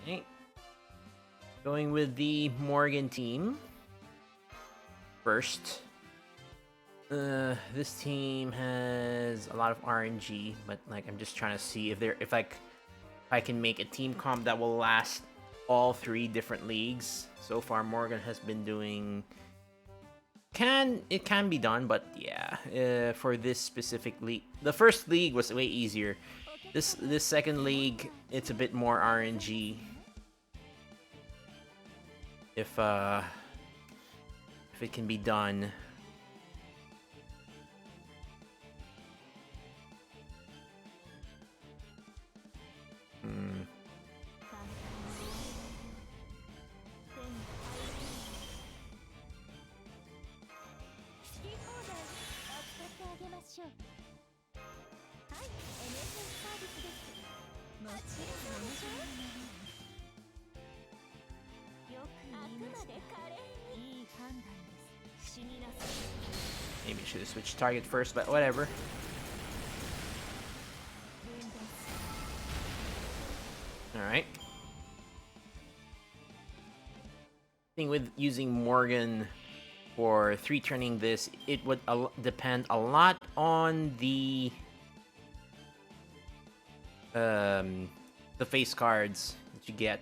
Okay. Going with the Morgan team first. This team has a lot of RNG, but like I'm just trying to see if I can make a team comp that will last all 3 different leagues. So far, Morgan has been doing. It can be done, but yeah, for this specific league, the first league was way easier. This second league, it's a bit more RNG. If it can be done. Maybe I should have switched target first, but whatever. Alright. Thing with using Morgan for 3 turning this, it would depend a lot on the face cards that you get.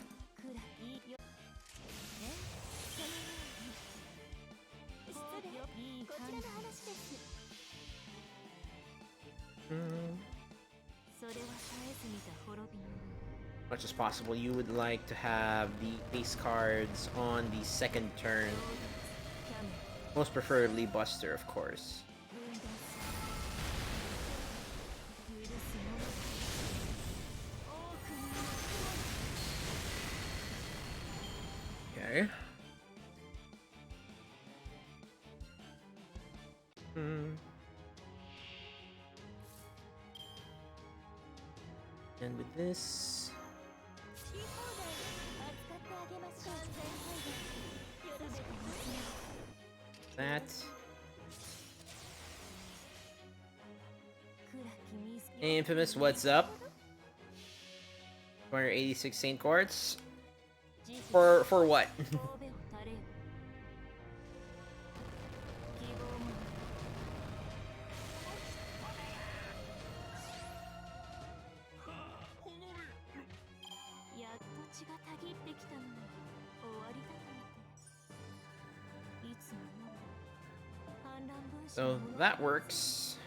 Much as possible, you would like to have the face cards on the second turn. Most preferably Buster, of course. Okay. And with this, that. Infamous, what's up? 286 Saint Quartz. For what? So that works.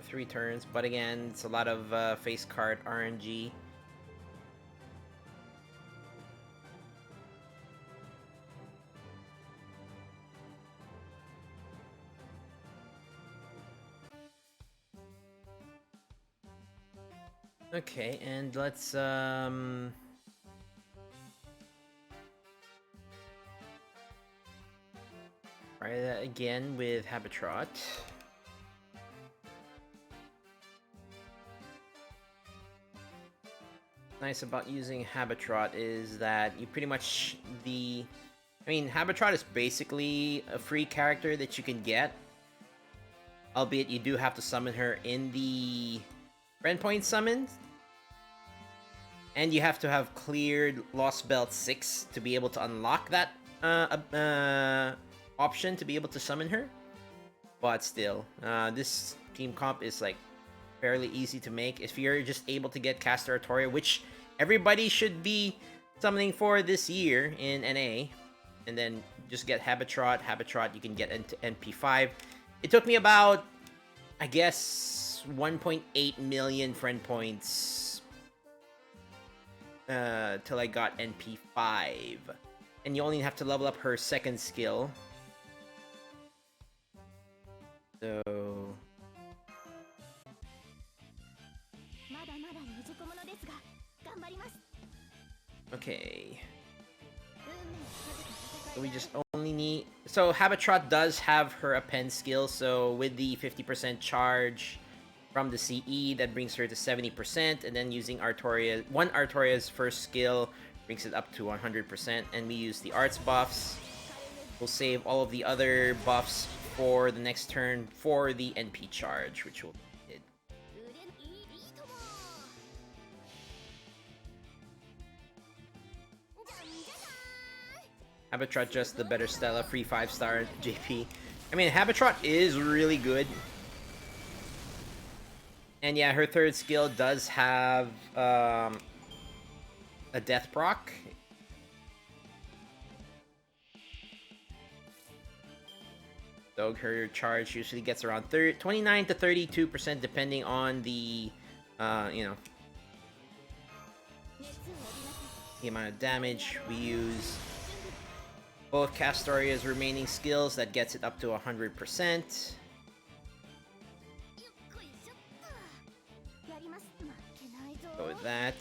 3 turns, but again, it's a lot of face card RNG. Okay, and let's try that again with Habetrot. Nice about using Habetrot is that you pretty much Habetrot is basically a free character that you can get. Albeit you do have to summon her in the friend point summon. And you have to have cleared Lost Belt 6 to be able to unlock that option to be able to summon her. But still, this team comp is like fairly easy to make if you're just able to get Caster Artoria, which everybody should be summoning for this year in NA. And then just get Habetrot. Habetrot you can get into NP5. It took me about, I guess, 1.8 million friend points till I got NP5. And you only have to level up her second skill. So... okay. So we just only need... so Habetrot does have her append skill, so with the 50% charge from the CE, that brings her to 70%, and then using Artoria's first skill brings it up to 100%, and we use the arts buffs. We'll save all of the other buffs for the next turn for the NP charge, which will be it. Habetrot just the better Stella, free 5-star JP. I mean, Habetrot is really good. And yeah, her third skill does have a death proc. So her charge usually gets around 29 to 32% depending on the, you know, the amount of damage. We use both Castoria's remaining skills, that gets it up to 100%. Go with that.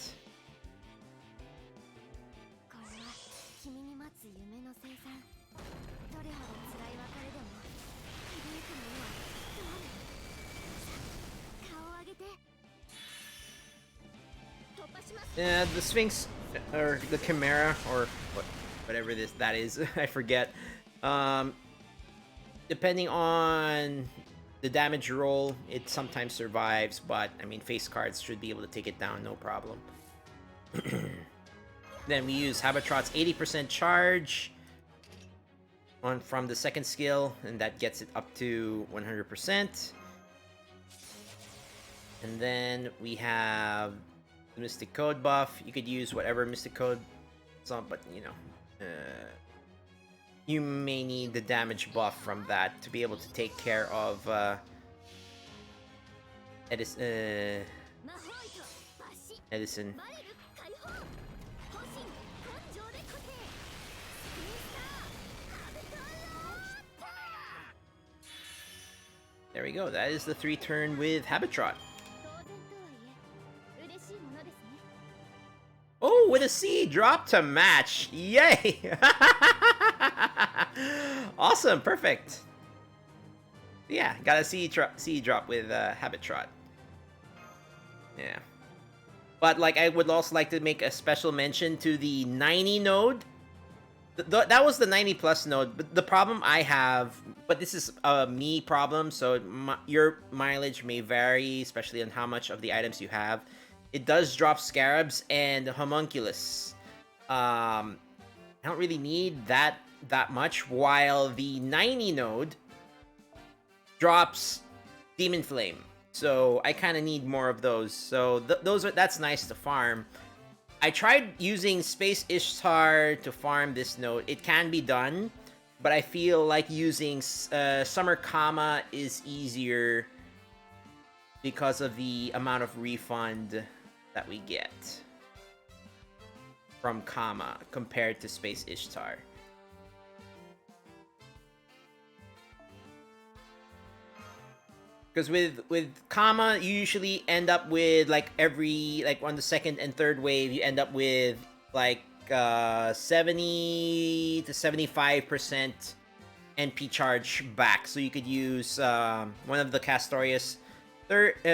Yeah, the Sphinx, or the Chimera, or whatever that is, I forget. Depending on the damage roll, it sometimes survives, but I mean, face cards should be able to take it down, no problem. Then we use Habetrot's 80% charge from the second skill, and that gets it up to 100%. And then we have the Mystic Code buff. You could use whatever Mystic Code, but you know, you may need the damage buff from that to be able to take care of Edison. There we go. That is the 3-turn with Habetrot. Oh, with a C drop to match. Yay! Awesome, perfect. Yeah, got a C drop with Habetrot. Yeah. But like, I would also like to make a special mention to the 90 node. That was the 90 plus node, but the problem I have, but this is a me problem, so your mileage may vary, especially on how much of the items you have. It does drop Scarabs and Homunculus. I don't really need that much, while the 90 node drops Demon Flame. So I kind of need more of those. So that's nice to farm. I tried using Space Ishtar to farm this node. It can be done, but I feel like using Summer Kama is easier because of the amount of refund that we get from Kama compared to Space Ishtar. Because with Kama, you usually end up with like on the second and third wave, you end up with like 70 to 75% NP charge back. So you could use one of the Castoria's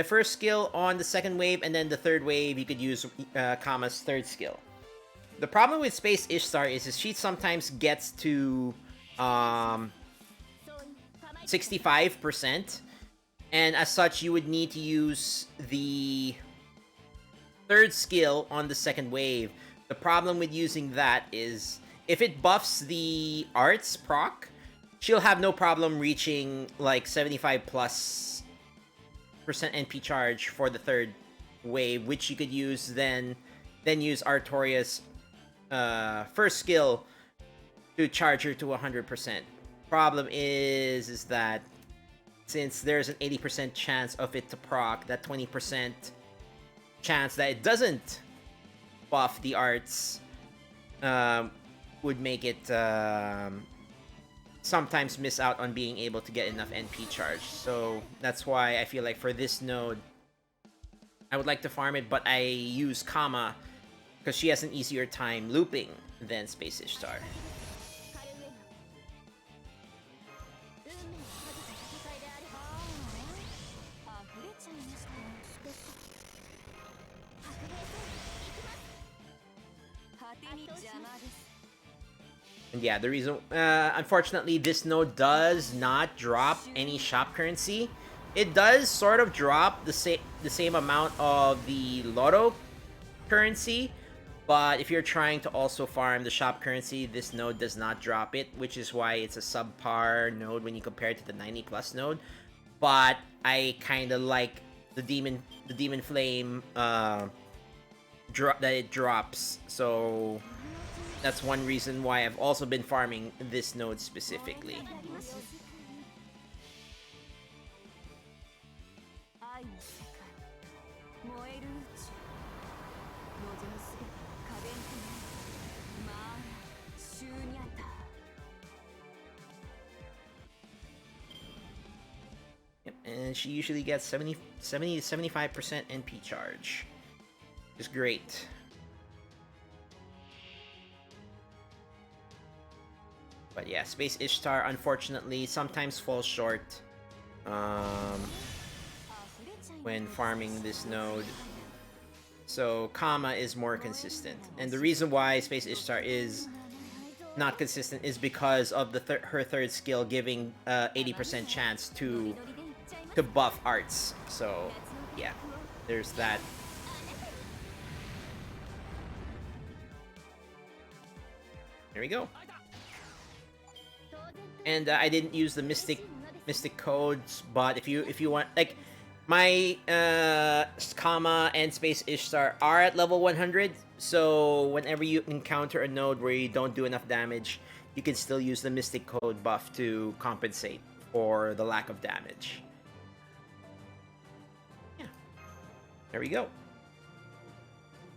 first skill on the second wave, and then the third wave you could use Kama's third skill. The problem with Space Ishtar is she sometimes gets to 65%. And as such, you would need to use the third skill on the second wave. The problem with using that is if it buffs the arts proc, she'll have no problem reaching like 75 plus % NP charge for the third wave, which you could use then use Artoria's first skill to charge her to 100%. Problem is that since there's an 80% chance of it to proc, that 20% chance that it doesn't buff the arts would make it sometimes miss out on being able to get enough NP charge. So that's why I feel like for this node, I would like to farm it, but I use Kama because she has an easier time looping than Space Ishtar. And yeah, the reason, unfortunately, this node does not drop any shop currency. It does sort of drop the same amount of the Lotto currency, But if you're trying to also farm the shop currency, this node does not drop it, which is why it's a subpar node when you compare it to the 90 plus node. But I kind of like the demon flame that it drops. So that's one reason why I've also been farming this node specifically. And she usually gets 70 to 75% NP charge. Which is great. But yeah, Space Ishtar unfortunately sometimes falls short when farming this node. So Kama is more consistent. And the reason why Space Ishtar is not consistent is because of the her third skill giving 80% chance to buff arts. So yeah, there's that. There we go. And I didn't use the mystic codes, but if you want, like, my Kama and Space Ishtar are at level 100, so whenever you encounter a node where you don't do enough damage, you can still use the mystic code buff to compensate for the lack of damage. Yeah, there we go.